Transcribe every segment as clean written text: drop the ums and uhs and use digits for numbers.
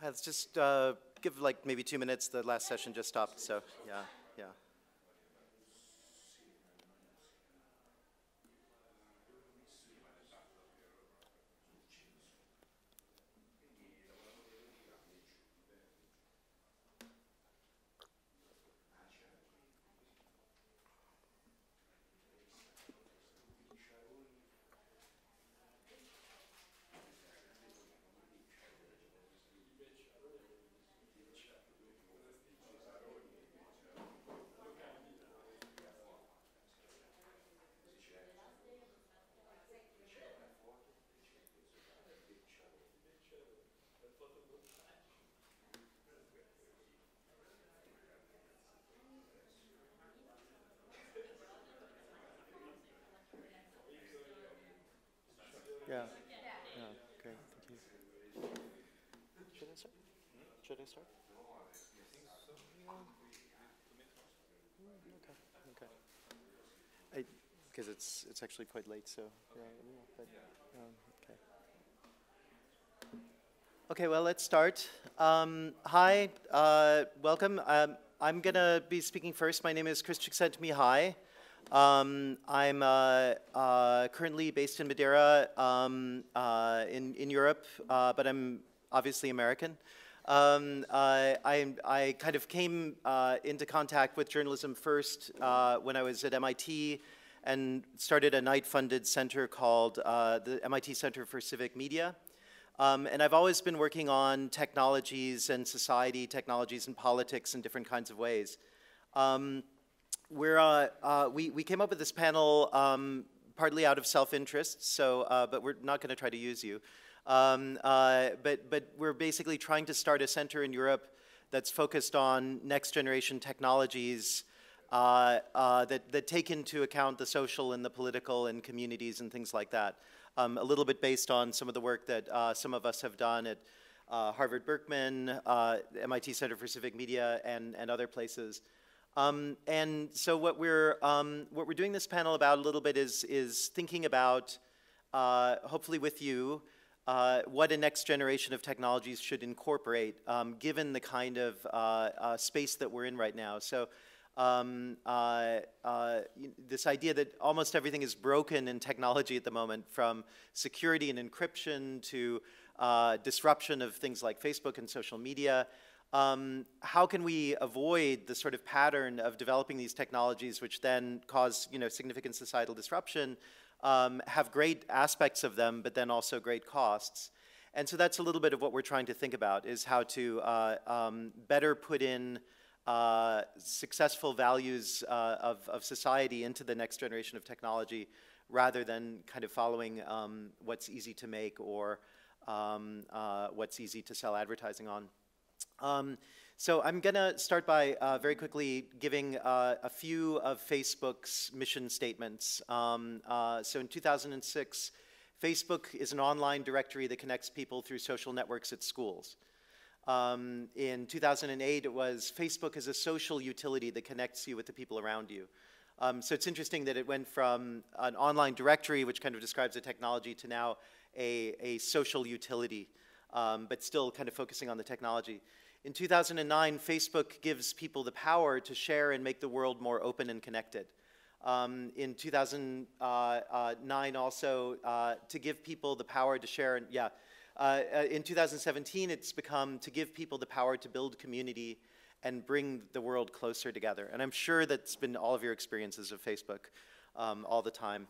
let's just give like maybe 2 minutes. The last session just stopped, so yeah, yeah. Yeah, yeah, great, thank you. Should I start? Should I start? Okay, okay. Because it's actually quite late, so yeah, but, okay. Okay, well, let's start. Hi, welcome. I'm gonna be speaking first. My name is Csikszentmihályi. I'm currently based in Madeira in Europe, but I'm obviously American. I kind of came into contact with journalism first when I was at MIT and started a Knight-funded center called the MIT Center for Civic Media. And I've always been working on technologies and society, technologies and politics in different kinds of ways. We came up with this panel partly out of self-interest, so, but we're not going to try to use you. But we're basically trying to start a center in Europe that's focused on next-generation technologies that take into account the social and the political and communities and things like that. A little bit based on some of the work that some of us have done at Harvard Berkman, MIT Center for Civic Media, and other places. And so what we're doing this panel about a little bit is thinking about, hopefully with you, what a next generation of technologies should incorporate, given the kind of space that we're in right now. So this idea that almost everything is broken in technology at the moment, from security and encryption to disruption of things like Facebook and social media. How can we avoid the sort of pattern of developing these technologies which then cause, significant societal disruption, have great aspects of them, but then also great costs? And so that's a little bit of what we're trying to think about, is how to better put in successful values of society into the next generation of technology, rather than kind of following what's easy to make or what's easy to sell advertising on. So I'm going to start by very quickly giving a few of Facebook's mission statements. So in 2006, Facebook is an online directory that connects people through social networks at schools. In 2008, it was Facebook is a social utility that connects you with the people around you. So it's interesting that it went from an online directory, which kind of describes the technology, to now a social utility, but still kind of focusing on the technology. In 2009, Facebook gives people the power to share and make the world more open and connected. In 2009 also, to give people the power to share, and in 2017, it's become to give people the power to build community and bring the world closer together. And I'm sure that's been all of your experiences of Facebook all the time.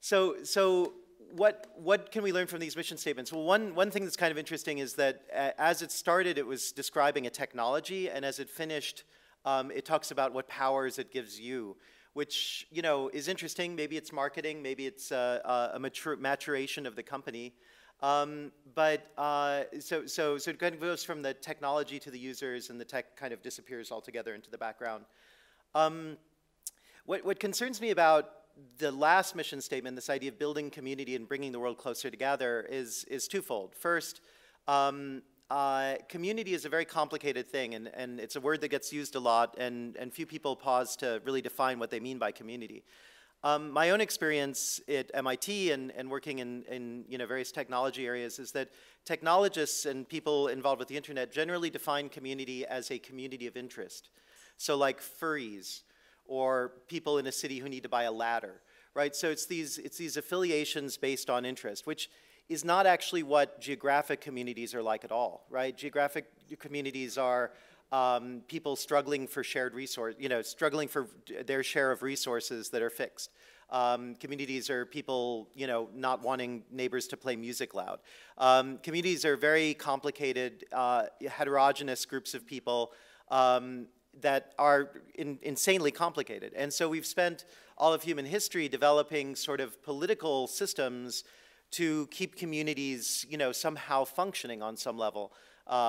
So what can we learn from these mission statements? Well, one thing that's kind of interesting is that as it started, it was describing a technology, and as it finished, it talks about what powers it gives you, which is interesting. Maybe it's marketing, maybe it's a maturation of the company. So it kind of goes from the technology to the users, and the tech kind of disappears altogether into the background. What concerns me about the last mission statement, this idea of building community and bringing the world closer together, is twofold. First, community is a very complicated thing, and it's a word that gets used a lot, and few people pause to really define what they mean by community. My own experience at MIT and working in various technology areas is that technologists and people involved with the internet generally define community as a community of interest. So like furries, or people in a city who need to buy a ladder, right? So it's these affiliations based on interest, which is not actually what geographic communities are like at all, right? Geographic communities are people struggling for shared resource, struggling for their share of resources that are fixed. Communities are people, not wanting neighbors to play music loud. Communities are very complicated, heterogeneous groups of people that are insanely complicated. And so we've spent all of human history developing sort of political systems to keep communities, somehow functioning on some level,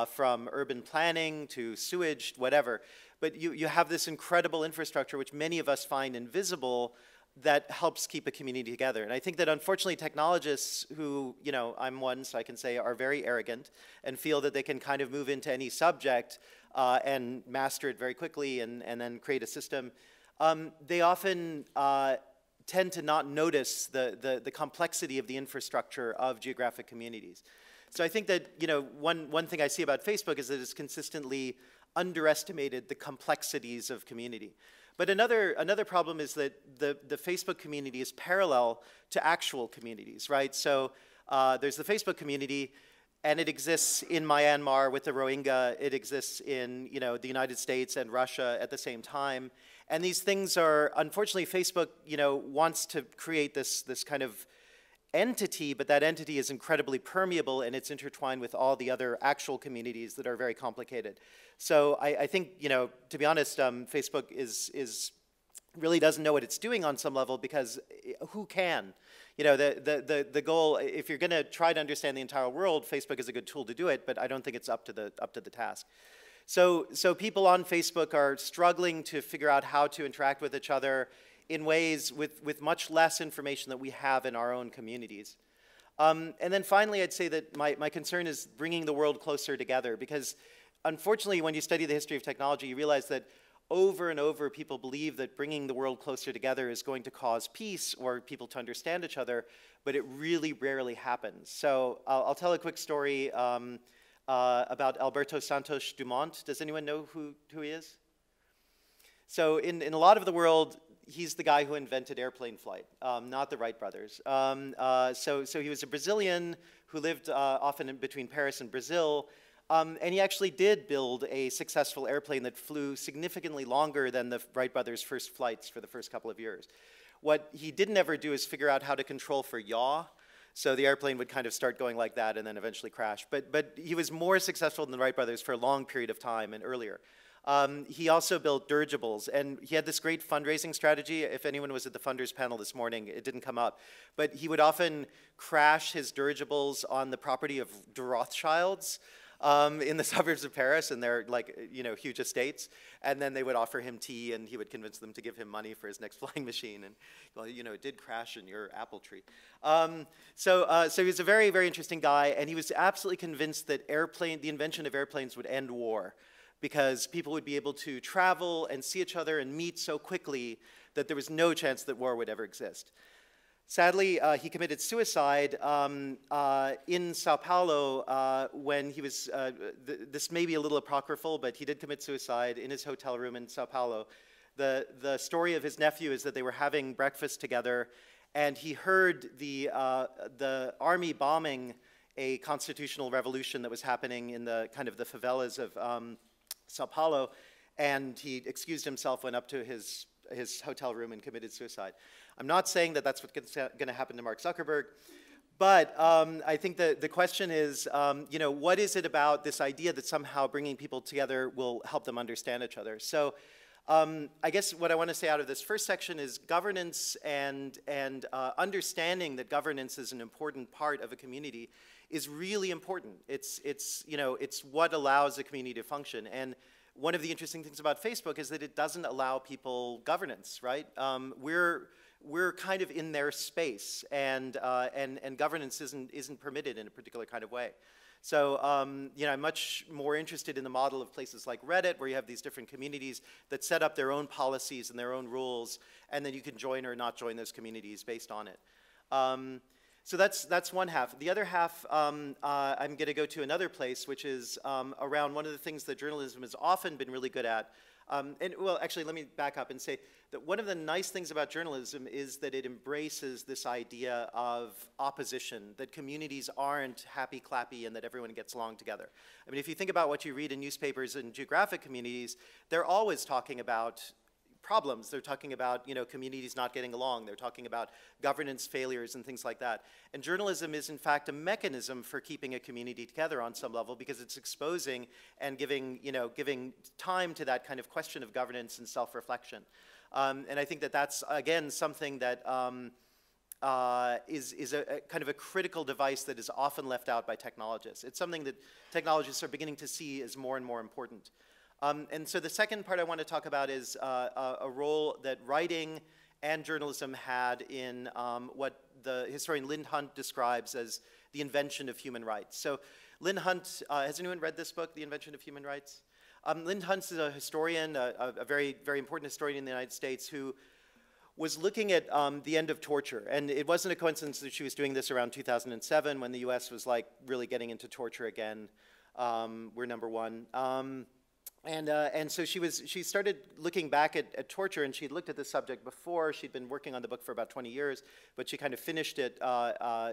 from urban planning to sewage, whatever. But you have this incredible infrastructure, which many of us find invisible, that helps keep a community together. And I think that unfortunately technologists who, I'm one, so I can say, are very arrogant and feel that they can kind of move into any subject and master it very quickly and then create a system, they often tend to not notice the complexity of the infrastructure of geographic communities. So I think that, one thing I see about Facebook is that it's consistently underestimated the complexities of community. But another problem is that the Facebook community is parallel to actual communities, right? So there's the Facebook community, and it exists in Myanmar with the Rohingya. It exists in the United States and Russia at the same time. And these things are, unfortunately, Facebook wants to create this kind of entity, but that entity is incredibly permeable, and it's intertwined with all the other actual communities that are very complicated. So I think, to be honest, Facebook really doesn't know what it's doing on some level, because who can? The goal, if you're going to try to understand the entire world, Facebook is a good tool to do it, but I don't think it's up to the task. So people on Facebook are struggling to figure out how to interact with each other in ways with much less information that we have in our own communities. And then finally, I'd say that my concern is bringing the world closer together, because unfortunately, when you study the history of technology, you realize that over and over, people believe that bringing the world closer together is going to cause peace or people to understand each other, but it really rarely happens. So I'll tell a quick story about Alberto Santos-Dumont. Does anyone know who he is? So in a lot of the world, he's the guy who invented airplane flight, not the Wright brothers. So he was a Brazilian who lived often in between Paris and Brazil, and he actually did build a successful airplane that flew significantly longer than the Wright brothers' first flights for the first couple of years. What he didn't ever do is figure out how to control for yaw, so the airplane would kind of start going like that and then eventually crash. But he was more successful than the Wright brothers for a long period of time and earlier. He also built dirigibles, and he had this great fundraising strategy. If anyone was at the funders panel this morning, it didn't come up. But he would often crash his dirigibles on the property of de Rothschilds in the suburbs of Paris, and they're like, huge estates. And then they would offer him tea, and he would convince them to give him money for his next flying machine. And, well, it did crash in your apple tree. So he was a very, very interesting guy, and he was absolutely convinced that the invention of airplanes would end war, because people would be able to travel and see each other and meet so quickly that there was no chance that war would ever exist. Sadly, he committed suicide in Sao Paulo when he was, this may be a little apocryphal, but he did commit suicide in his hotel room in Sao Paulo. The story of his nephew is that they were having breakfast together, and he heard the army bombing a constitutional revolution that was happening in the kind of the favelas of Sao Paulo, and he excused himself, went up to his hotel room and committed suicide. I'm not saying that that's what's going to happen to Mark Zuckerberg, but I think the question is, what is it about this idea that somehow bringing people together will help them understand each other? So I guess what I want to say out of this first section is governance and understanding that governance is an important part of a community is really important. It's what allows a community to function. And one of the interesting things about Facebook is that it doesn't allow people governance, right? We're kind of in their space, and governance isn't permitted in a particular kind of way. So I'm much more interested in the model of places like Reddit, where you have these different communities that set up their own policies and their own rules, and then you can join or not join those communities based on it. So that's one half. The other half, I'm going to go to another place, which is around one of the things that journalism has often been really good at. Well, actually, let me back up and say that one of the nice things about journalism is that it embraces this idea of opposition, that communities aren't happy-clappy and that everyone gets along together. I mean, if you think about what you read in newspapers in geographic communities, they're always talking about problems. They're talking about, you know, communities not getting along. They're talking about governance failures and things like that. And journalism is, in fact, a mechanism for keeping a community together on some level because it's exposing and giving, you know, giving time to that kind of question of governance and self-reflection. And I think that that's, again, something that is a kind of a critical device that is often left out by technologists. It's something that technologists are beginning to see as more and more important. And so the second part I want to talk about is a role that writing and journalism had in what the historian Lynn Hunt describes as the invention of human rights. So Lynn Hunt, has anyone read this book, The Invention of Human Rights? Lynn Hunt is a historian, a very, very important historian in the United States who was looking at the end of torture. And it wasn't a coincidence that she was doing this around 2007 when the US was like really getting into torture again. We're number one. And so she started looking back at torture, and she'd looked at this subject before. She'd been working on the book for about 20 years, but she kind of finished it,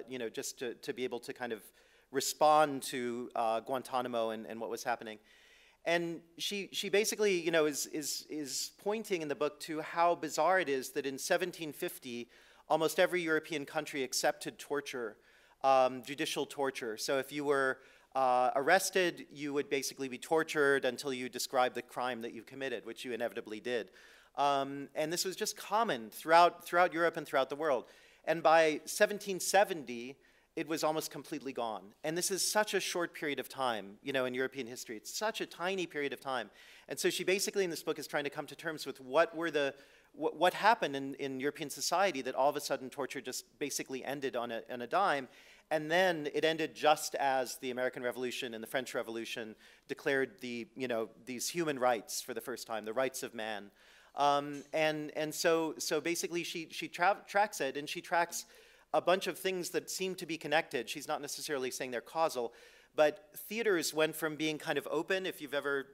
you know, just to be able to kind of respond to Guantanamo and what was happening. And she basically, you know, is pointing in the book to how bizarre it is that in 1750, almost every European country accepted torture, judicial torture. So if you were arrested, you would basically be tortured until you described the crime that you committed, which you inevitably did. And this was just common throughout Europe and throughout the world. And by 1770, it was almost completely gone. And this is such a short period of time, you know, in European history. It's such a tiny period of time. And so she basically in this book is trying to come to terms with what happened in European society that all of a sudden torture just basically ended on a dime. And then it ended just as the American Revolution and the French Revolution declared these human rights for the first time, the rights of man. And so basically she tracks it, and she tracks a bunch of things that seem to be connected. She's not necessarily saying they're causal, but theaters went from being kind of open. If you've ever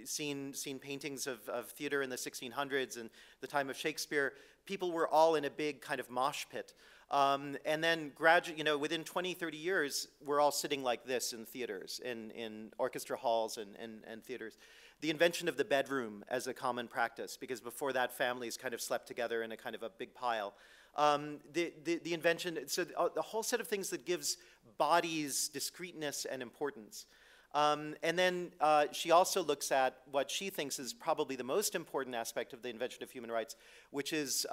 seen paintings of theater in the 1600s and the time of Shakespeare, people were all in a big kind of mosh pit. And then gradually, within 20, 30 years, we're all sitting like this in theaters, in orchestra halls and theaters. The invention of the bedroom as a common practice, because before that, families kind of slept together in a kind of a big pile. The invention, so the whole set of things that gives bodies discreteness and importance. And then she also looks at what she thinks is probably the most important aspect of the invention of human rights, which is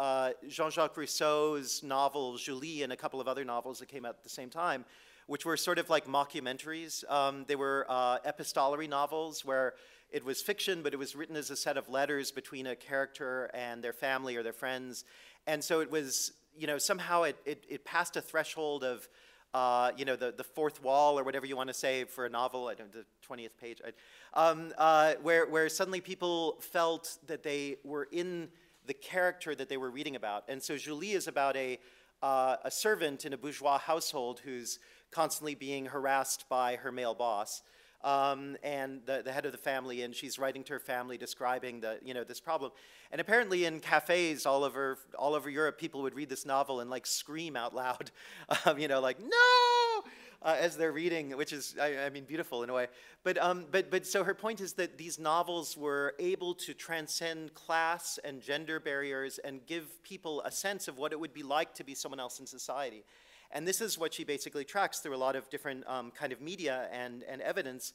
Jean-Jacques Rousseau's novel Julie and a couple of other novels that came out at the same time, which were sort of like mockumentaries. They were epistolary novels where it was fiction, but it was written as a set of letters between a character and their family or their friends. And so it was, somehow it passed a threshold of, the fourth wall or whatever you want to say for a novel, I don't know, the 20th page, where suddenly people felt that they were in the character that they were reading about. And so Julie is about a servant in a bourgeois household who's constantly being harassed by her male boss. And the head of the family, and she's writing to her family describing this problem. And apparently in cafes all over Europe, people would read this novel and like scream out loud, like no, as they're reading, which is I mean beautiful in a way. But so her point is that these novels were able to transcend class and gender barriers and give people a sense of what it would be like to be someone else in society. And this is what she basically tracks through a lot of different kind of media and evidence,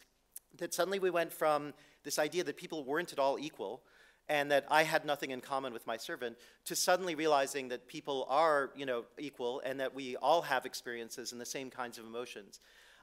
that suddenly we went from this idea that people weren't at all equal and that I had nothing in common with my servant, to suddenly realizing that people are, equal and that we all have experiences and the same kinds of emotions.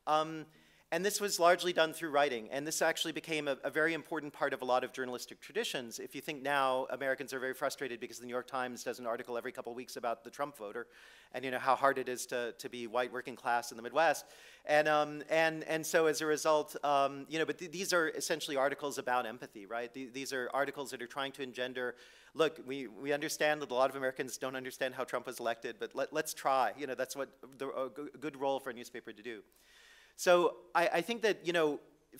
And And this was largely done through writing, and this actually became a very important part of a lot of journalistic traditions. If you think now, Americans are very frustrated because the New York Times does an article every couple of weeks about the Trump voter, and how hard it is to be white working class in the Midwest. And so as a result, but these are essentially articles about empathy, right? These are articles that are trying to engender, look, we understand that a lot of Americans don't understand how Trump was elected, but let's try. That's what a good role for a newspaper to do. So I think that,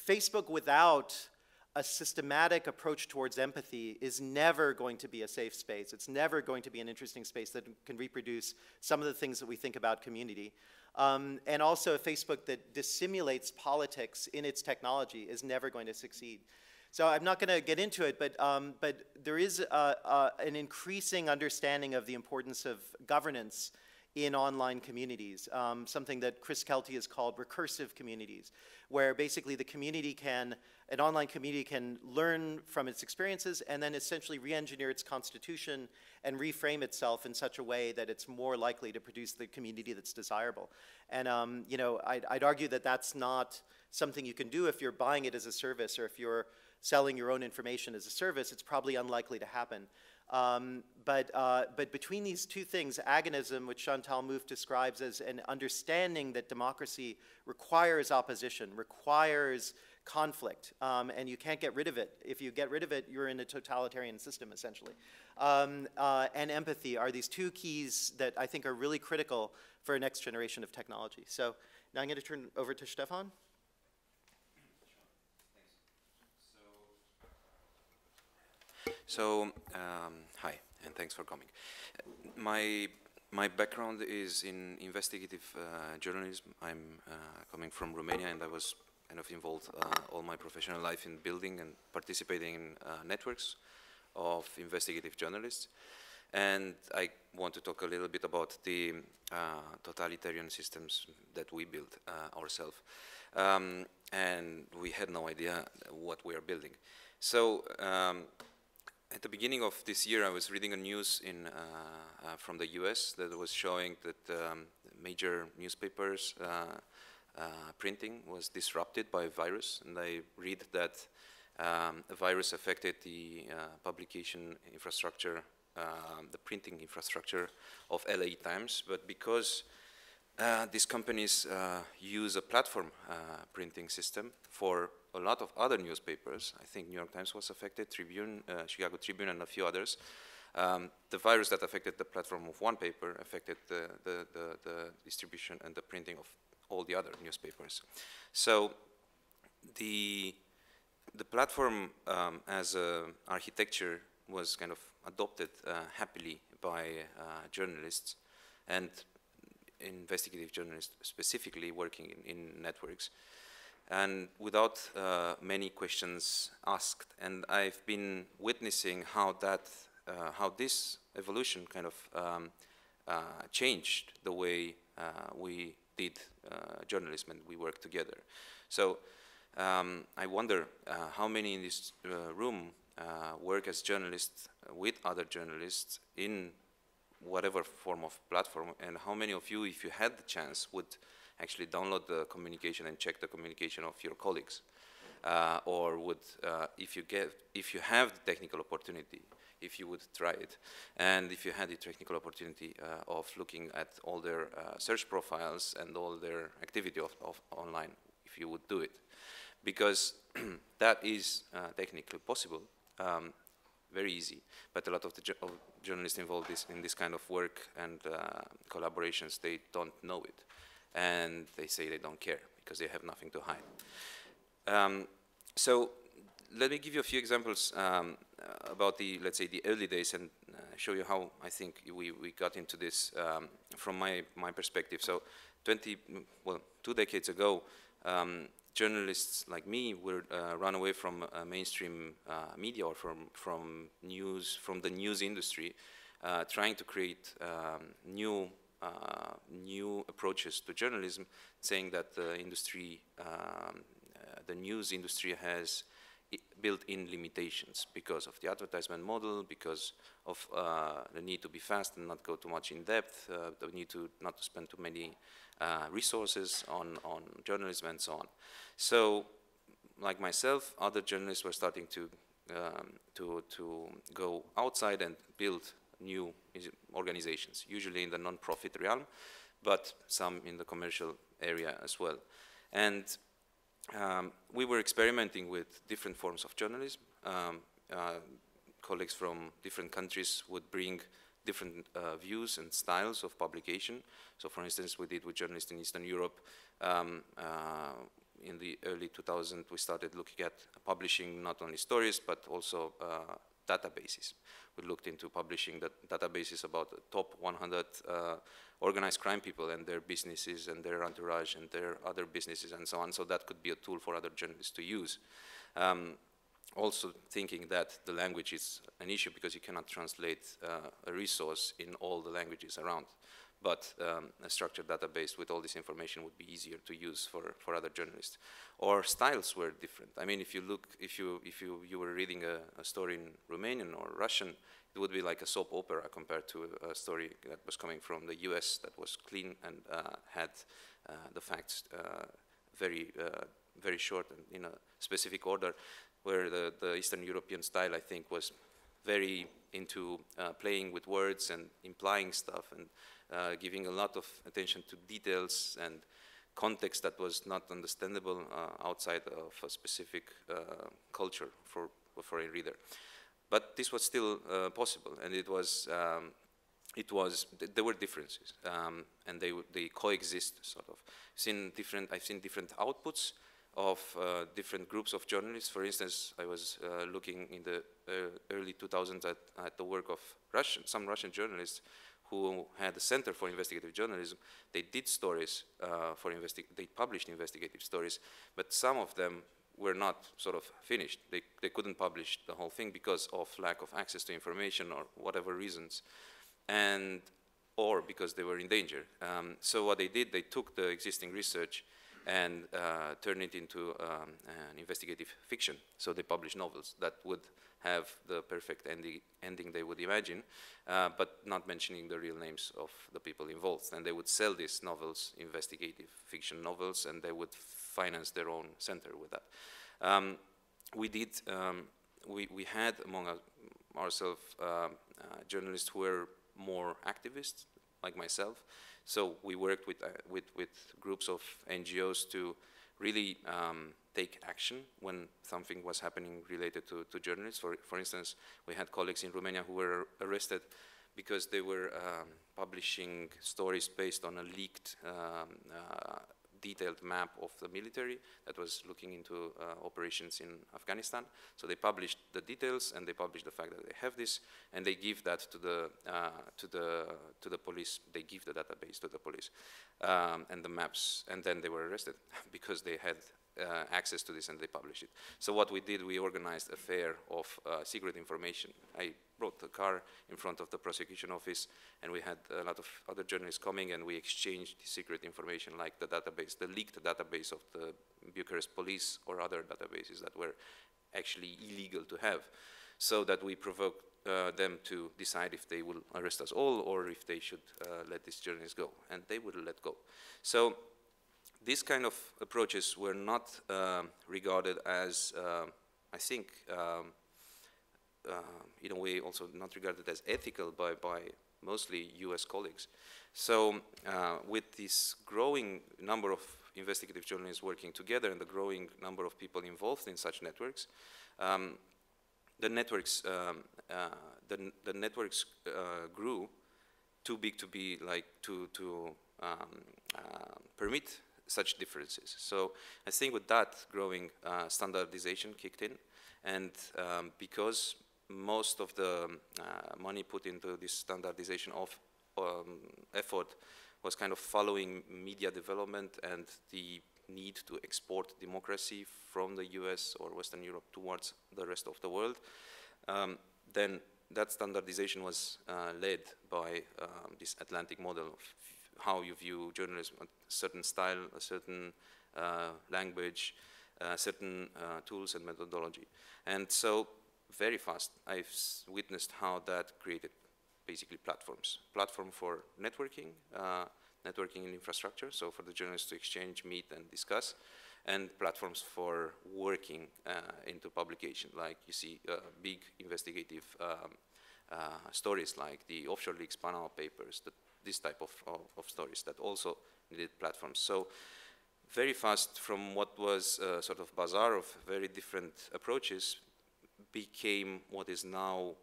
Facebook without a systematic approach towards empathy is never going to be a safe space. It's never going to be an interesting space that can reproduce some of the things that we think about community. And also a Facebook that dissimulates politics in its technology is never going to succeed. So I'm not going to get into it, but there is an increasing understanding of the importance of governance in online communities, something that Chris Kelty has called recursive communities, where basically an online community can learn from its experiences and then essentially re-engineer its constitution and reframe itself in such a way that it's more likely to produce the community that's desirable. And I'd argue that that's not something you can do if you're buying it as a service, or if you're selling your own information as a service. It's probably unlikely to happen. But between these two things, agonism, which Chantal Mouffe describes as an understanding that democracy requires opposition, requires conflict, and you can't get rid of it. If you get rid of it, you're in a totalitarian system, essentially. And empathy are these two keys that I think are really critical for a next generation of technology. So now I'm going to turn over to Stefan. So, hi, and thanks for coming. My background is in investigative journalism. I'm coming from Romania, and I was kind of involved all my professional life in building and participating in networks of investigative journalists. And I want to talk a little bit about the totalitarian systems that we built ourselves. And we had no idea what we are building. So, at the beginning of this year, I was reading a news from the US that was showing that major newspapers printing was disrupted by a virus, and I read that a virus affected the publication infrastructure, the printing infrastructure of LA Times, but because these companies use a platform printing system for a lot of other newspapers. I think New York Times was affected, Tribune, Chicago Tribune, and a few others. The virus that affected the platform of one paper affected the distribution and the printing of all the other newspapers. So the platform as an architecture was kind of adopted happily by journalists and investigative journalists specifically working in networks, and without many questions asked. And I've been witnessing how this evolution kind of changed the way we did journalism and we worked together. So I wonder how many in this room work as journalists with other journalists in whatever form of platform, and how many of you, if you had the chance, would actually download the communication and check the communication of your colleagues, or would, if you have the technical opportunity, if you would try it, and if you had the technical opportunity of looking at all their search profiles and all their activity of online, if you would do it, because that is technically possible. Very easy, but a lot of the journalists involved in this kind of work and collaborations, they don't know it, and they say they don't care because they have nothing to hide. So let me give you a few examples about let's say, the early days, and show you how I think we got into this from my perspective. So 2 decades ago, journalists like me would run away from mainstream media or from the news industry, trying to create new approaches to journalism, saying that the news industry has built-in limitations because of the advertisement model, because of the need to be fast and not go too much in depth, the need to not to spend too many resources on journalism and so on. So, like myself, other journalists were starting to go outside and build new organizations, usually in the non-profit realm, but some in the commercial area as well. And we were experimenting with different forms of journalism. Colleagues from different countries would bring different views and styles of publication. So for instance, we did with journalists in Eastern Europe. In the early 2000s, we started looking at publishing not only stories, but also databases. We looked into publishing the databases about the top 100 organized crime people and their businesses and their entourage and their other businesses and so on. So that could be a tool for other journalists to use. Also thinking that the language is an issue because you cannot translate a resource in all the languages around. But a structured database with all this information would be easier to use for other journalists. Or styles were different. I mean, if you look, if you were reading a story in Romanian or Russian, it would be like a soap opera compared to a story that was coming from the US that was clean and had the facts very short and in a specific order, where the Eastern European style, I think, was very into playing with words and implying stuff and giving a lot of attention to details and context that was not understandable outside of a specific culture for a reader. But this was still possible, and there were differences, and they coexist sort of. I've seen different outputs of different groups of journalists. For instance, I was looking in the early 2000s at the work of some Russian journalists who had a Center for Investigative Journalism. They did stories they published investigative stories, but some of them were not sort of finished. They couldn't publish the whole thing because of lack of access to information or whatever reasons, or because they were in danger. So what they did, they took the existing research and turned it into an investigative fiction. So they published novels that would have the perfect ending they would imagine, but not mentioning the real names of the people involved. And they would sell these novels, investigative fiction novels, and they would finance their own center with that. We had among ourselves journalists who were more activists, like myself. So we worked with groups of NGOs to really take action when something was happening related to journalists. For instance, we had colleagues in Romania who were arrested because they were publishing stories based on a leaked detailed map of the military that was looking into operations in Afghanistan. So they published the details and they published the fact that they have this, and they give that to the police. They give the database to the police and the maps, and then they were arrested because they had access to this and they published it. So what we did, we organized a fair of secret information. I brought the car in front of the prosecution office, and we had a lot of other journalists coming, and we exchanged secret information like the database, the leaked database of the Bucharest police or other databases that were actually illegal to have, so that we provoked them to decide if they will arrest us all or if they should let these journalists go, and they would let go. So these kind of approaches were not regarded as, I think, in a way also not regarded as ethical by mostly US colleagues. So with this growing number of investigative journalists working together and the growing number of people involved in such networks, the networks grew too big to be like to permit such differences. So I think with that growing standardization kicked in, and because most of the money put into this standardization of effort was kind of following media development and the need to export democracy from the US or Western Europe towards the rest of the world, then that standardization was led by this Atlantic model of how you view journalism, a certain style, a certain language, certain tools and methodology. And so very fast, I've witnessed how that created basically platforms. Platform for networking, networking in infrastructure, so for the journalists to exchange, meet, and discuss, and platforms for working into publication, like you see big investigative stories like the offshore leaks Panama Papers, this type of stories that also needed platforms. So very fast, from what was a sort of bazaar of very different approaches, became what is now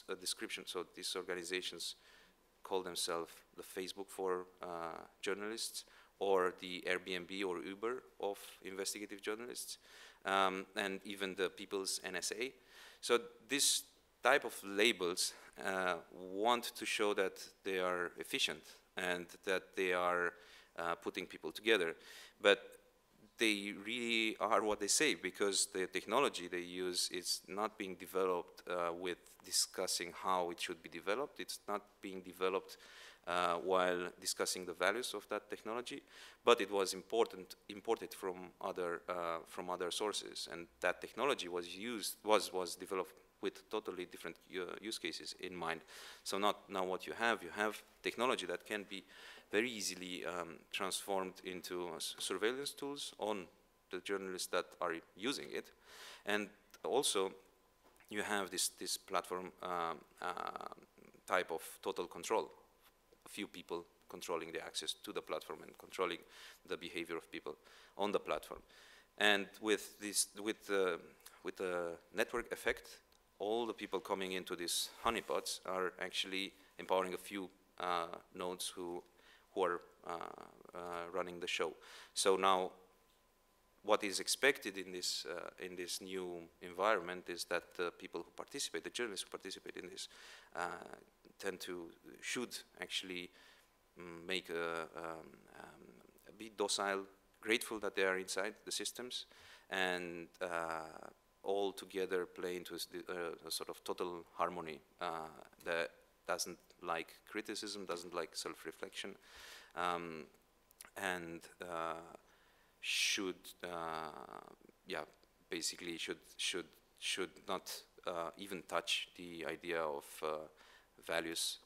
a description. So these organizations call themselves the Facebook for journalists, or the Airbnb or Uber of investigative journalists, and even the People's NSA. So this type of labels want to show that they are efficient and that they are putting people together. But they really are what they say, because the technology they use is not being developed with discussing how it should be developed. It's not being developed while discussing the values of that technology, but it was imported from other sources, and that technology was developed with totally different use cases in mind. So now what you have technology that can be very easily transformed into surveillance tools on the journalists that are using it, and also you have this platform type of total control. A few people controlling the access to the platform and controlling the behavior of people on the platform. And with the network effect, all the people coming into these honeypots are actually empowering a few nodes who are running the show. So now, what is expected in this new environment is that the people who participate, the journalists who participate in this, should actually be docile, grateful that they are inside the systems, and all together play into a sort of total harmony that doesn't like criticism, doesn't like self-reflection, and should basically should not even touch the idea of values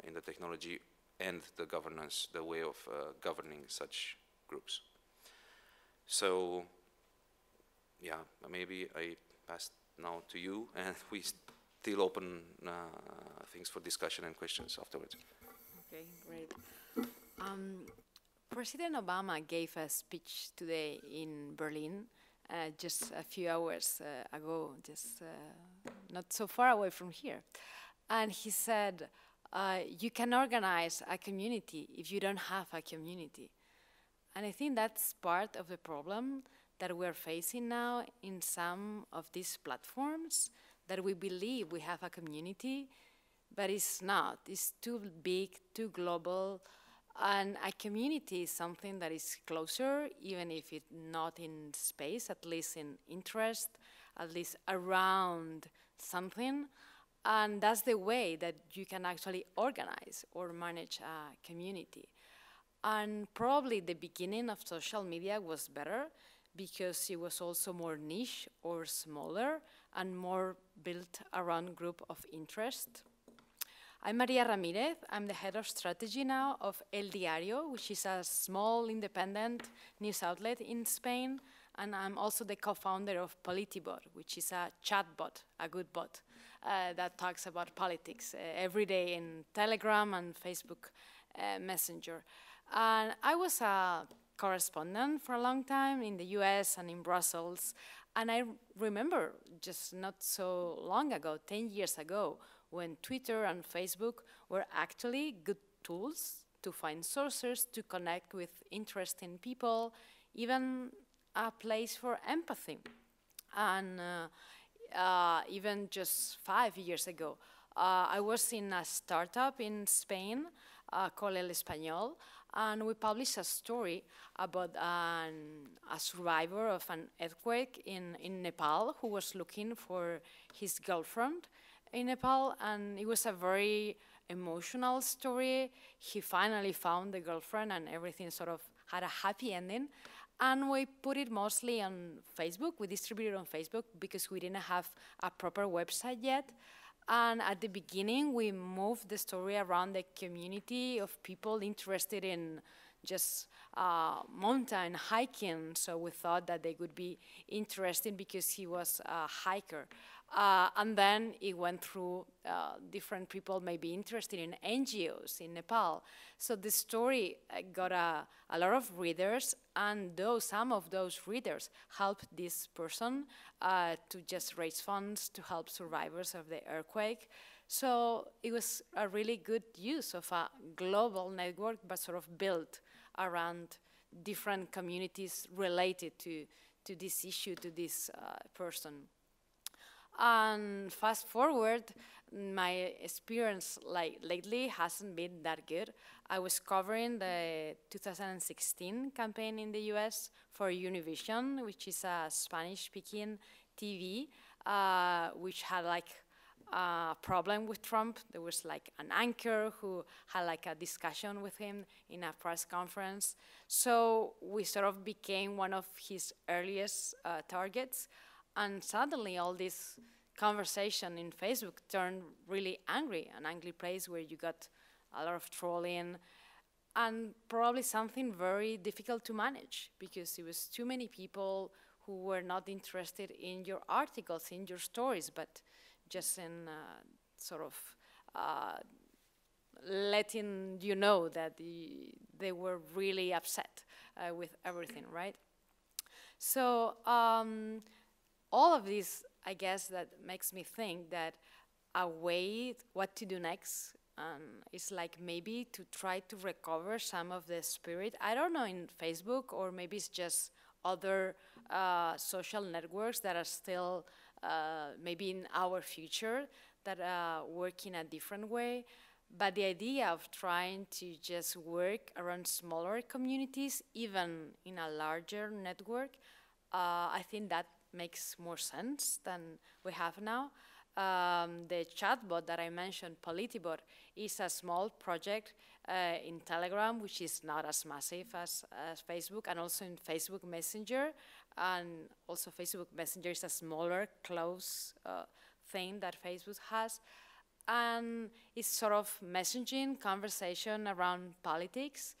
in the technology and the governance, the way of governing such groups. So yeah, maybe I pass now to you, and we still open things for discussion and questions afterwards. Okay, great. President Obama gave a speech today in Berlin just a few hours ago, just not so far away from here. And he said, you can organize a community if you don't have a community. And I think that's part of the problem that we're facing now in some of these platforms, that we believe we have a community, but it's not. It's too big, too global, and a community is something that is closer, even if it's not in space, at least in interest, at least around something. And that's the way that you can actually organize or manage a community. And probably the beginning of social media was better because it was also more niche or smaller and more built around group of interest. I'm Maria Ramirez. I'm the head of strategy now of El Diario, which is a small independent news outlet in Spain. And I'm also the co-founder of Politibot, which is a chatbot, a good bot, that talks about politics every day in Telegram and Facebook Messenger. And I was a correspondent for a long time in the US and in Brussels. And I remember just not so long ago, 10 years ago, when Twitter and Facebook were actually good tools to find sources, to connect with interesting people, even a place for empathy. And even just 5 years ago, I was in a startup in Spain called El Español, and we published a story about a survivor of an earthquake in Nepal who was looking for his girlfriend in Nepal, and it was a very emotional story. He finally found the girlfriend and everything sort of had a happy ending. And we put it mostly on Facebook. We distributed on Facebook because we didn't have a proper website yet. And at the beginning, we moved the story around the community of people interested in just mountain hiking. So we thought that they would be interested because he was a hiker. And then it went through different people maybe interested in NGOs in Nepal. So the story got a lot of readers, and some of those readers helped this person to just raise funds to help survivors of the earthquake. So it was a really good use of a global network, but sort of built around different communities related to this issue, to this person. And fast forward, my experience lately hasn't been that good. I was covering the 2016 campaign in the US for Univision, which is a Spanish-speaking TV, which had like a problem with Trump. There was like an anchor who had like a discussion with him in a press conference. So we sort of became one of his earliest targets. And suddenly all this conversation in Facebook turned really angry, an angry place where you got a lot of trolling and probably something very difficult to manage because it was too many people who were not interested in your articles, in your stories, but just in sort of letting you know that they were really upset with everything, right? So all of this, I guess, that makes me think that a way what to do next is like maybe to try to recover some of the spirit. I don't know, in Facebook, or maybe it's just other social networks that are still maybe in our future that work in a different way. But the idea of trying to just work around smaller communities, even in a larger network, I think that makes more sense than we have now. The chatbot that I mentioned, Politibot, is a small project in Telegram, which is not as massive as Facebook, and also in Facebook Messenger. And also Facebook Messenger is a smaller, close thing that Facebook has. And it's sort of messaging, conversation around politics.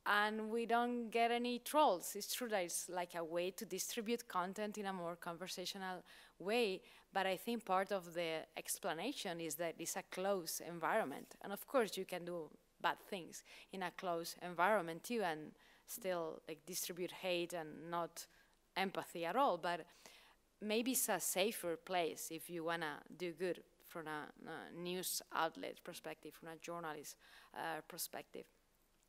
And we don't get any trolls. It's true that it's like a way to distribute content in a more conversational way, but I think part of the explanation is that it's a closed environment. And of course you can do bad things in a closed environment too and still like distribute hate and not empathy at all, but maybe it's a safer place if you wanna do good from a news outlet perspective, from a journalist perspective.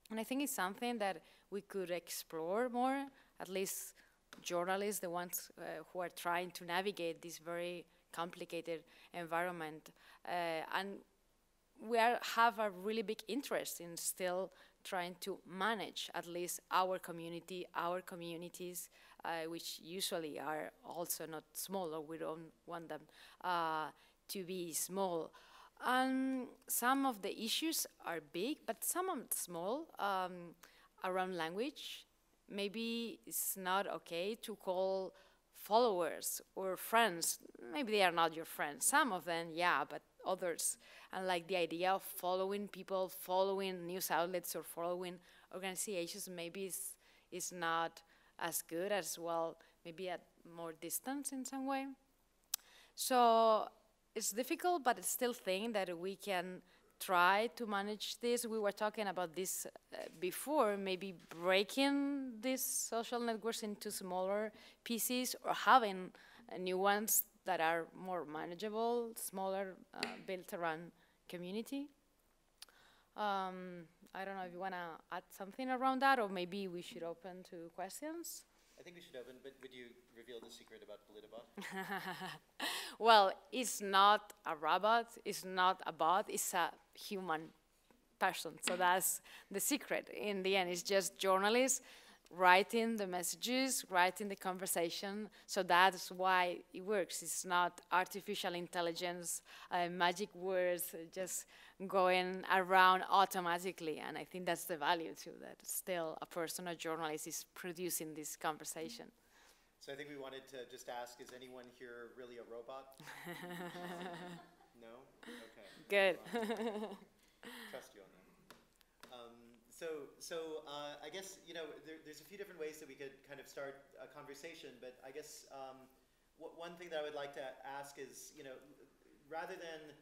And I think it's something that we could explore more, at least journalists, the ones who are trying to navigate this very complicated environment. And we have a really big interest in still trying to manage at least our community, our communities, which usually are also not small, or we don't want them to be small. Some of the issues are big, but some are small. Around language, maybe it's not okay to call followers or friends. Maybe they are not your friends. Some of them, yeah, but others. And like the idea of following people, following news outlets, or following organizations, maybe is not as good as, well, maybe at more distance in some way. So it's difficult, but I still think that we can try to manage this. We were talking about this before, maybe breaking these social networks into smaller pieces, or having new ones that are more manageable, smaller, built around community. I don't know if you want to add something around that, or maybe we should open to questions. I think we should open, but would you reveal the secret about Politibot? Well, it's not a robot, it's not a bot, it's a human person. So that's the secret. In the end, it's just journalists writing the messages, writing the conversation. So that's why it works. It's not artificial intelligence, magic words just going around automatically. And I think that's the value too, that still a person, a journalist, is producing this conversation. So I think we wanted to just ask, is anyone here really a robot? No? Okay. Good. Trust you on that. So I guess, you know, there's a few different ways that we could kind of start a conversation, but I guess one thing that I would like to ask is, you know, rather than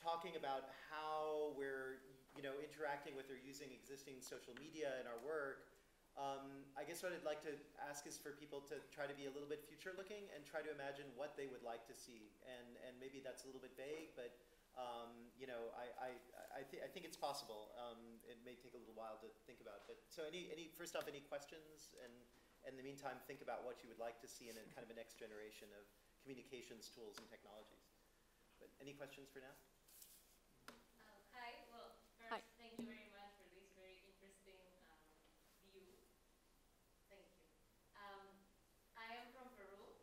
talking about how we're, you know, interacting with or using existing social media in our work, I guess what I'd like to ask is for people to try to be a little bit future-looking and try to imagine what they would like to see. And maybe that's a little bit vague, but you know, I think it's possible. It may take a little while to think about. But so, first off, any questions? And in the meantime, think about what you would like to see in a kind of a next generation of communications tools and technologies. But any questions for now? Hi. Well, first, thank you very much for this very interesting view. Thank you. I am from Peru,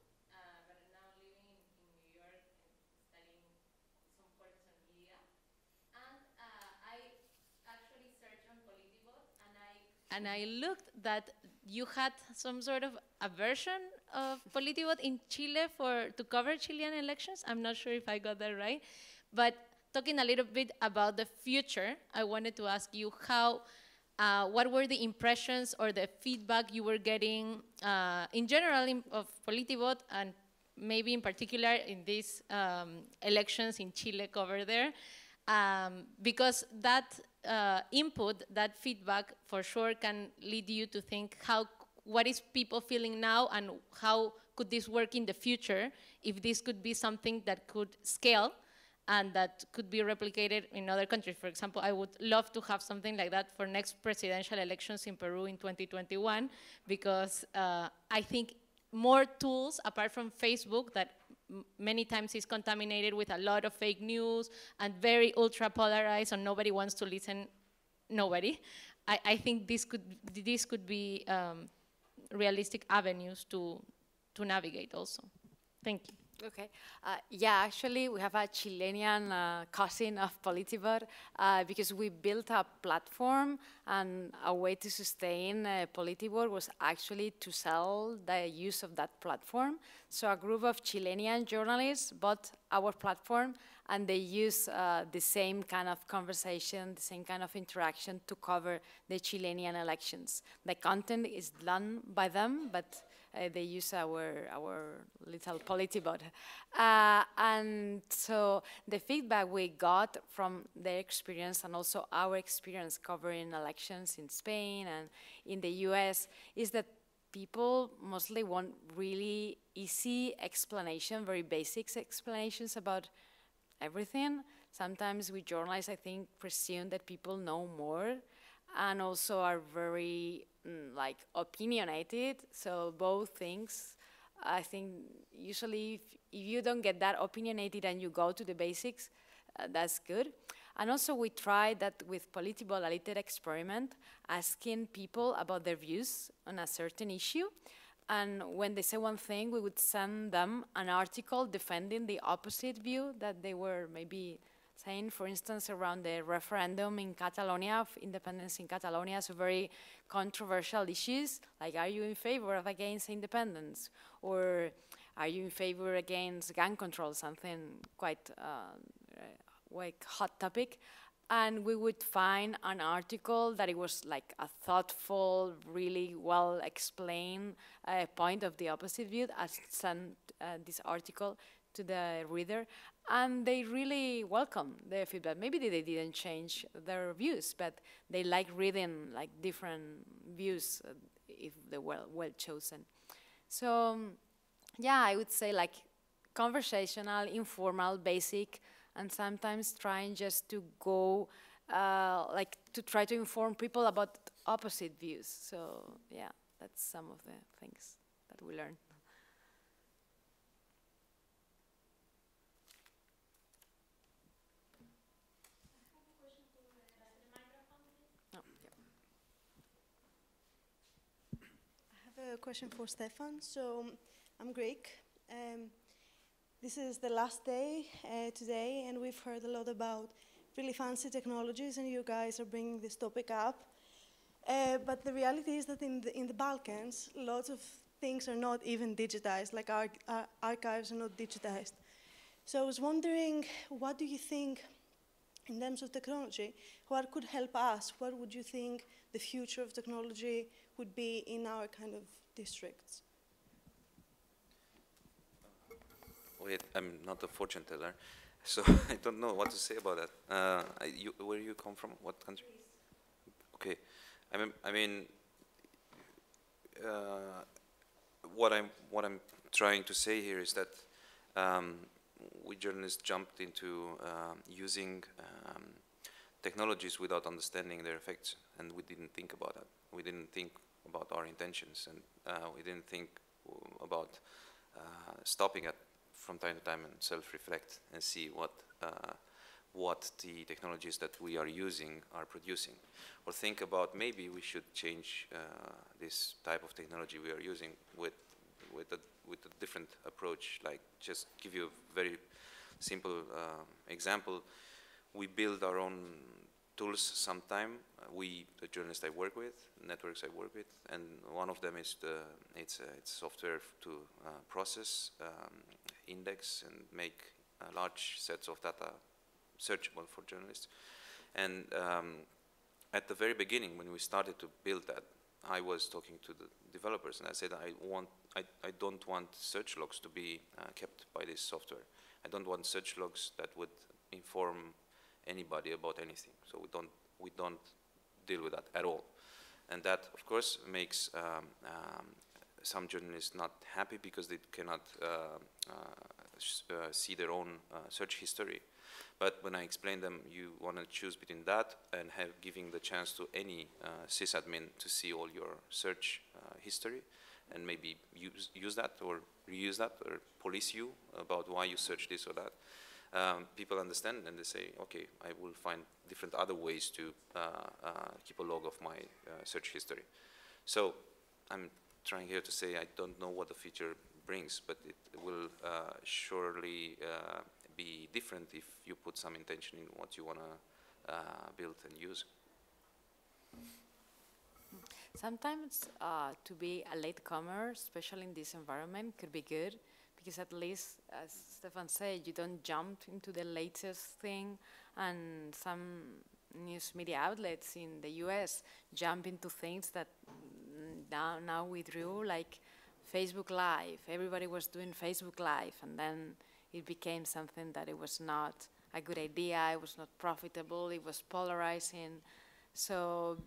but I'm now living in New York and studying some courses on media. And I actually searched on Politibot, and I looked that you had some sort of a version of Politibot in Chile to cover Chilean elections. I'm not sure if I got that right, but talking a little bit about the future, I wanted to ask you what were the impressions or the feedback you were getting in general of Politibot, and maybe in particular in these elections in Chile covered there, because that input, that feedback for sure can lead you to think what is people feeling now and how could this work in the future, if this could be something that could scale and that could be replicated in other countries. For example, I would love to have something like that for next presidential elections in Peru in 2021, because I think more tools, apart from Facebook, that many times is contaminated with a lot of fake news and very ultra polarized, and nobody wants to listen, nobody. I think this could be realistic avenues to navigate also. Thank you. Okay. Yeah, actually, we have a Chilean cousin of Politibot because we built a platform, and a way to sustain Politibot was actually to sell the use of that platform. So a group of Chilean journalists bought our platform, and they use the same kind of conversation, the same kind of interaction to cover the Chilean elections. The content is done by them, but they use our little Politibot. And so the feedback we got from their experience and also our experience covering elections in Spain and in the US is that people mostly want really easy explanation, very basic explanations about everything. Sometimes we journalists, I think, presume that people know more and also are very like opinionated. So both things, I think usually if you don't get that opinionated and you go to the basics, that's good. And also we tried that with Politibot, a little experiment, asking people about their views on a certain issue. And when they say one thing, we would send them an article defending the opposite view that they were maybe saying, for instance, around the referendum in Catalonia, of independence in Catalonia, so very controversial issues, like are you in favor of against independence? Or are you in favor against gun control, something quite hot topic? And we would find an article that it was like a thoughtful, really well explained point of the opposite view. I sent this article to the reader, and they really welcome the feedback. Maybe they didn't change their views, but they like reading like different views if they were well chosen. So yeah, I would say like conversational, informal, basic, and sometimes trying just to go like to try to inform people about opposite views. So yeah, that's some of the things that we learned. a question for Stefan. So I'm Greek. This is the last day today, and we've heard a lot about really fancy technologies, and you guys are bringing this topic up. But the reality is that in the Balkans, lots of things are not even digitized, like archives are not digitized. So I was wondering, what do you think, in terms of technology, what could help us? What would you think the future of technology would be in our kind of districts? Wait, I'm not a fortune teller, so I don't know what to say about that. Where you come from? What country? Okay, I mean, what I'm trying to say here is that we journalists jumped into using technologies without understanding their effects, and we didn't think about that. We didn't think about our intentions, and we didn't think about stopping it from time to time and self-reflect and see what the technologies that we are using are producing, or think about maybe we should change this type of technology we are using with a different approach. Like, just give you a very simple example. We build our own tools sometime. The journalists I work with, networks I work with, and one of them is it's software to process, index, and make large sets of data searchable for journalists. And at the very beginning, when we started to build that, I was talking to the developers, and I said, I don't want search logs to be kept by this software. I don't want search logs that would inform anybody about anything. So we don't deal with that at all. And that, of course, makes some journalists not happy because they cannot see their own search history. But when I explain them, you want to choose between that and giving the chance to any sysadmin to see all your search history, and maybe use that or reuse that or police you about why you search this or that. People understand, and they say, okay, I will find different other ways to keep a log of my search history. So I'm trying here to say I don't know what the future brings, but it will surely be different if you put some intention in what you want to build and use. Sometimes to be a latecomer, especially in this environment, could be good, because at least, as Stefan said, you don't jump into the latest thing, and some news media outlets in the US jump into things that now withdrew, like Facebook Live. Everybody was doing Facebook Live, and then it became something that it was not a good idea, it was not profitable, it was polarizing. So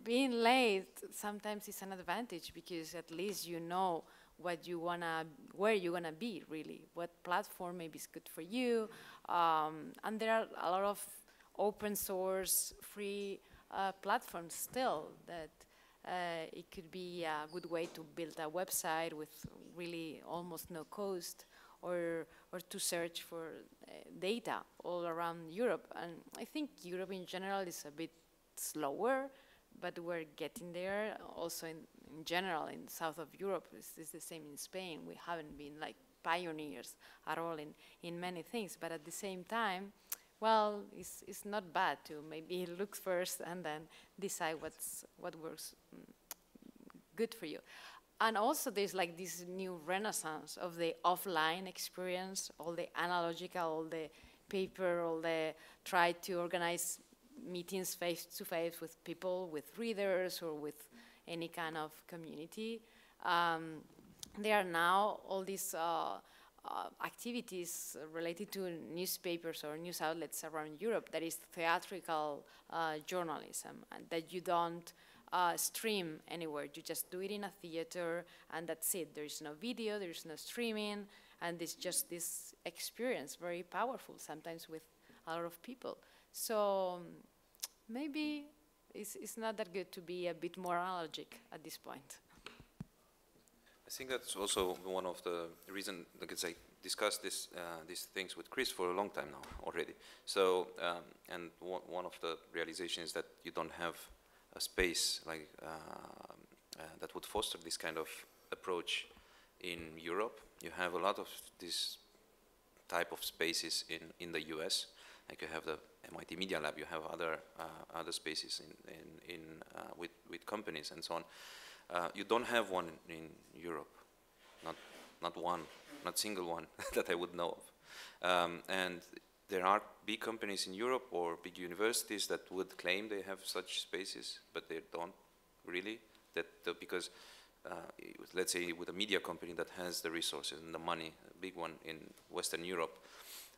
being late sometimes is an advantage, because at least you know what you wanna, where you wanna be really, what platform maybe is good for you, and there are a lot of open source, free platforms still that it could be a good way to build a website with really almost no cost, or to search for data all around Europe. And I think Europe in general is a bit slower, but we're getting there. Also in general in south of Europe, it's the same in Spain. We haven't been like pioneers at all in many things, but at the same time, well, it's not bad to maybe look first and then decide what works good for you. And also there's like this new renaissance of the offline experience, all the analogical, all the paper, all the try to organize meetings face-to-face with people, with readers, or with any kind of community. There are now all these activities related to newspapers or news outlets around Europe that is theatrical journalism, and that you don't stream anywhere. You just do it in a theater, and that's it. There is no video, there is no streaming, and it's just this experience, very powerful, sometimes with a lot of people. So maybe it's not that good to be a bit more analogic at this point. I think that's also one of the reasons, because I discussed these things with Chris for a long time now already. So, and one of the realizations is that you don't have a space like that would foster this kind of approach in Europe. You have a lot of this type of spaces in the US. Like you have the MIT Media Lab, you have other spaces with companies and so on. You don't have one in Europe, not single one that I would know of. And there are big companies in Europe or big universities that would claim they have such spaces, but they don't really. Because let's say with a media company that has the resources and the money, a big one in Western Europe,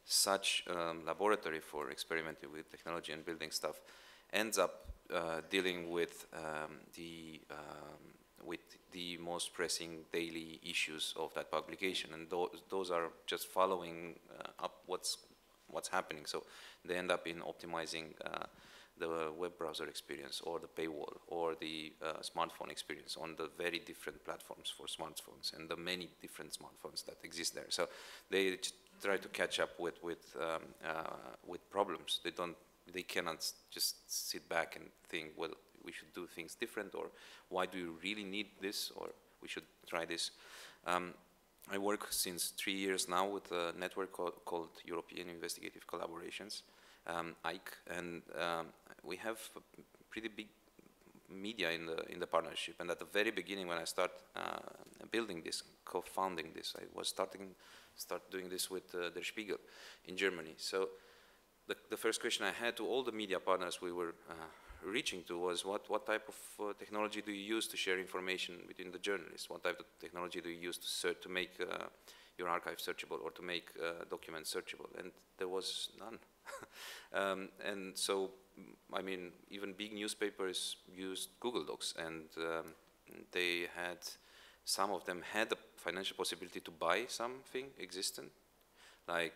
such laboratory for experimenting with technology and building stuff ends up dealing with the most pressing daily issues of that publication, and those are just following up what's happening. So they end up in optimizing the web browser experience or the paywall or the smartphone experience on the very different platforms for smartphones and the many different smartphones that exist there. So they try to catch up with problems. They cannot just sit back and think, well, we should do things different, or why do you really need this, or we should try this. I work since 3 years now with a network called European Investigative Collaborations, ICE, and we have a pretty big media in the partnership. And at the very beginning, when I start building this, co-founding this, I was start doing this with Der Spiegel in Germany. So the first question I had to all the media partners we were reaching to was, what type of technology do you use to share information between the journalists? What type of technology do you use to make your archive searchable or to make documents searchable? And there was none. And so, I mean, even big newspapers used Google Docs, and they had, some of them had the financial possibility to buy something existent, like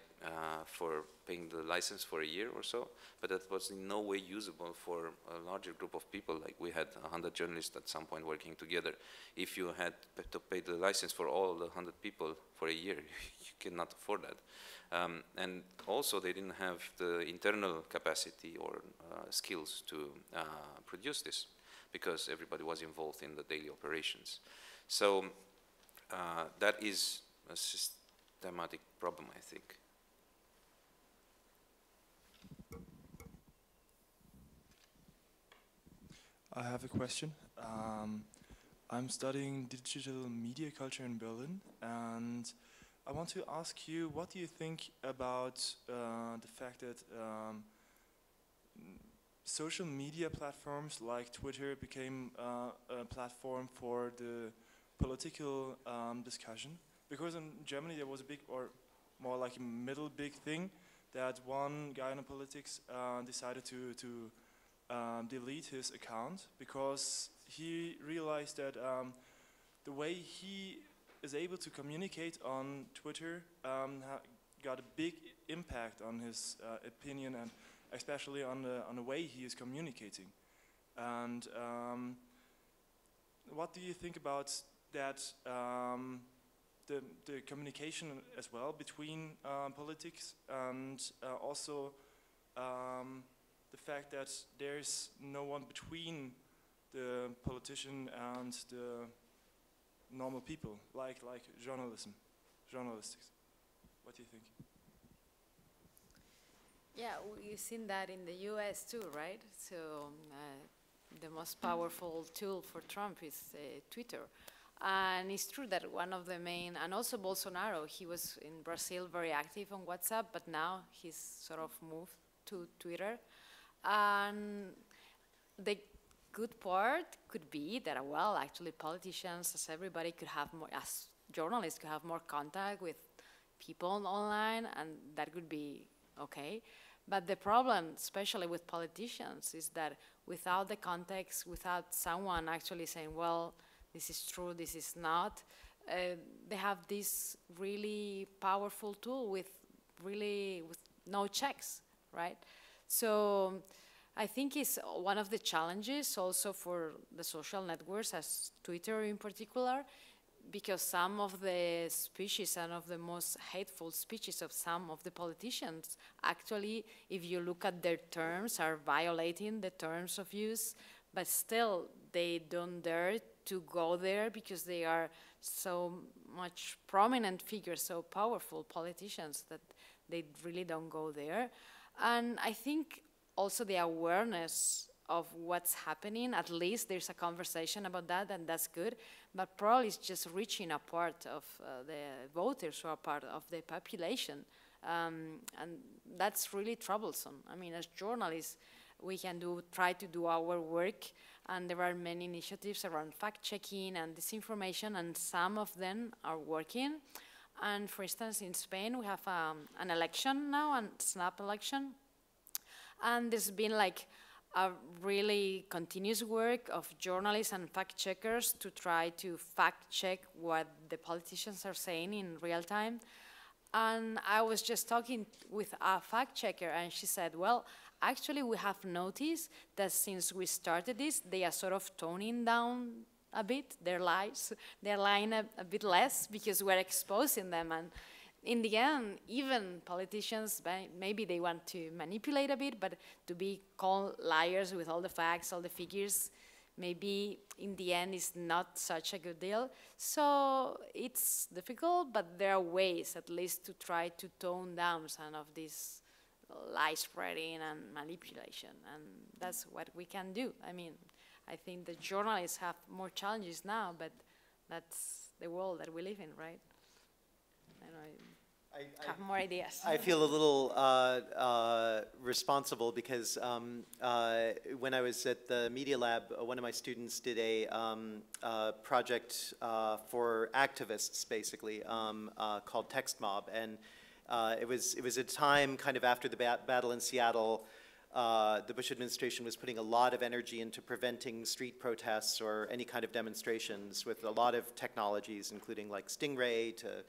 for paying the license for a year or so, but that was in no way usable for a larger group of people. Like we had 100 journalists at some point working together. If you had to pay the license for all the 100 people for a year, you cannot afford that. And also they didn't have the internal capacity or skills to produce this, because everybody was involved in the daily operations. So that is a systematic problem, I think. I have a question. I'm studying digital media culture in Berlin, and I want to ask you, what do you think about the fact that social media platforms like Twitter became a platform for the political discussion? Because in Germany there was a big, or more like a middle big thing, that one guy in politics decided to delete his account because he realized that the way he is able to communicate on Twitter got a big impact on his opinion, and especially on the way he is communicating. And what do you think about that? The communication as well between politics, and also the fact that there's no one between the politician and the normal people, like journalistics. What do you think? Yeah, we've seen that in the US too, right? So the most powerful tool for Trump is Twitter. And it's true that one of the main, and also Bolsonaro, he was in Brazil very active on WhatsApp, but now he's sort of moved to Twitter. And the good part could be that, well, actually politicians, as everybody, could have more, as journalists could have more contact with people online, and that could be okay. But the problem, especially with politicians, is that without the context, without someone actually saying, well, this is true, this is not, they have this really powerful tool with no checks, right? So I think it's one of the challenges also for the social networks, as Twitter in particular, because some of the speeches and of the most hateful speeches of some of the politicians, actually, if you look at their terms, are violating the terms of use, but still they don't dare to go there because they are so much prominent figures, so powerful politicians that they really don't go there. And I think also the awareness of what's happening, at least there's a conversation about that, and that's good, but probably it's just reaching a part of the voters who are part of the population, and that's really troublesome. I mean, as journalists, we can try to do our work, and there are many initiatives around fact-checking and disinformation, and some of them are working. And for instance, in Spain, we have an election now, a snap election, and there's been like a really continuous work of journalists and fact-checkers to try to fact-check what the politicians are saying in real time. And I was just talking with a fact-checker, and she said, well, actually we have noticed that since we started this, they are sort of toning down a bit their lies. They're lying a bit less because we're exposing them. And in the end, even politicians, maybe they want to manipulate a bit, but to be called liars with all the facts, all the figures, maybe in the end is not such a good deal. So it's difficult, but there are ways at least to try to tone down some of this lie spreading and manipulation, and that's what we can do. I mean, I think the journalists have more challenges now, but that's the world that we live in, right? I have more ideas. I feel a little responsible because when I was at the Media Lab, one of my students did a project for activists, basically, called Text Mob, and it was a time kind of after the battle in Seattle. The Bush administration was putting a lot of energy into preventing street protests or any kind of demonstrations with a lot of technologies, including like Stingray to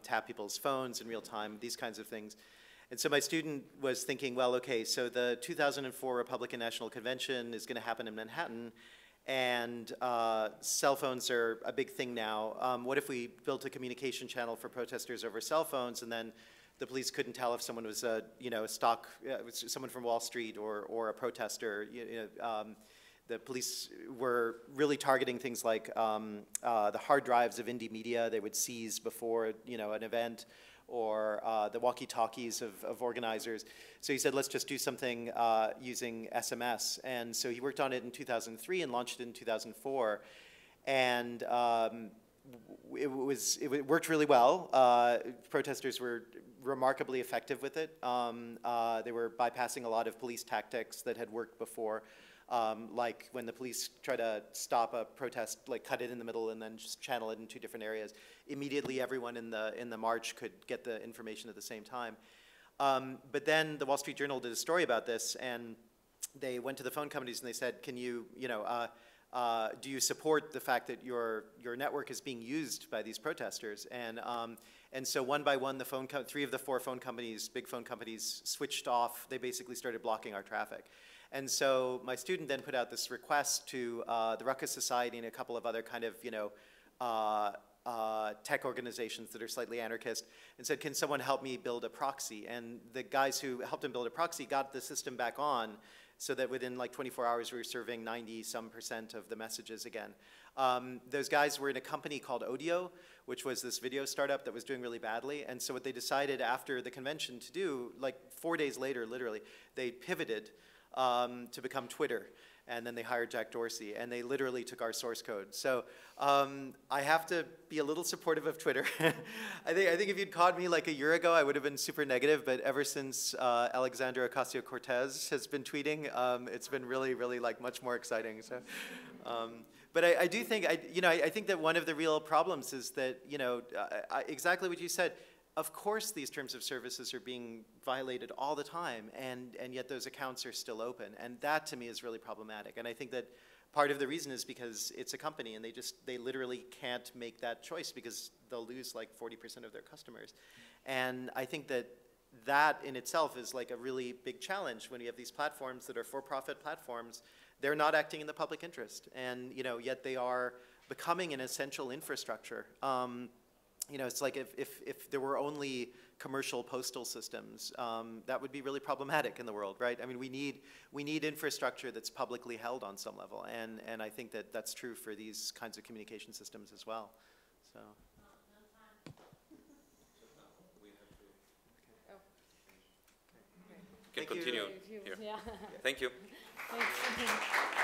tap people's phones in real time, these kinds of things. And so my student was thinking, well, okay, so the 2004 Republican National Convention is going to happen in Manhattan, and cell phones are a big thing now. What if we built a communication channel for protesters over cell phones, and then the police couldn't tell if someone was someone from Wall Street or a protester? The police were really targeting things like the hard drives of indie media they would seize before an event, or the walkie-talkies of organizers. So he said, let's just do something using SMS. And so he worked on it in 2003 and launched it in 2004. And it worked really well. Protesters were remarkably effective with it. They were bypassing a lot of police tactics that had worked before. Like when the police try to stop a protest, like cut it in the middle and then just channel it in two different areas. Immediately everyone in the march could get the information at the same time. But then the Wall Street Journal did a story about this, and they went to the phone companies and they said, can you, do you support the fact that your network is being used by these protesters? And so one by one, three of the four phone companies, big phone companies, switched off. They basically started blocking our traffic. And so my student then put out this request to the Ruckus Society and a couple of other kind of, tech organizations that are slightly anarchist, and said, can someone help me build a proxy? And the guys who helped him build a proxy got the system back on, so that within like 24 hours we were serving 90-some% of the messages again. Those guys were in a company called Odeo, which was this video startup that was doing really badly. And so what they decided after the convention to do, like 4 days later, literally, they pivoted to become Twitter. And then they hired Jack Dorsey, and they literally took our source code. So I have to be a little supportive of Twitter. I think if you'd caught me like a year ago, I would have been super negative. But ever since Alexandra Ocasio-Cortez has been tweeting, it's been really, really like much more exciting. So, but I do think, I think that one of the real problems is that, exactly what you said. Of course, these terms of services are being violated all the time, and yet those accounts are still open. And that, to me, is really problematic. And I think that part of the reason is because it's a company, and they literally can't make that choice because they'll lose like 40% of their customers. And I think that in itself is like a really big challenge when you have these platforms that are for-profit platforms. They're not acting in the public interest, and yet they are becoming an essential infrastructure. you know, it's like if there were only commercial postal systems, that would be really problematic in the world, right? I mean, we need infrastructure that's publicly held on some level, and I think that that's true for these kinds of communication systems as well. So. Can continue here. Yeah. Thank you. Thanks.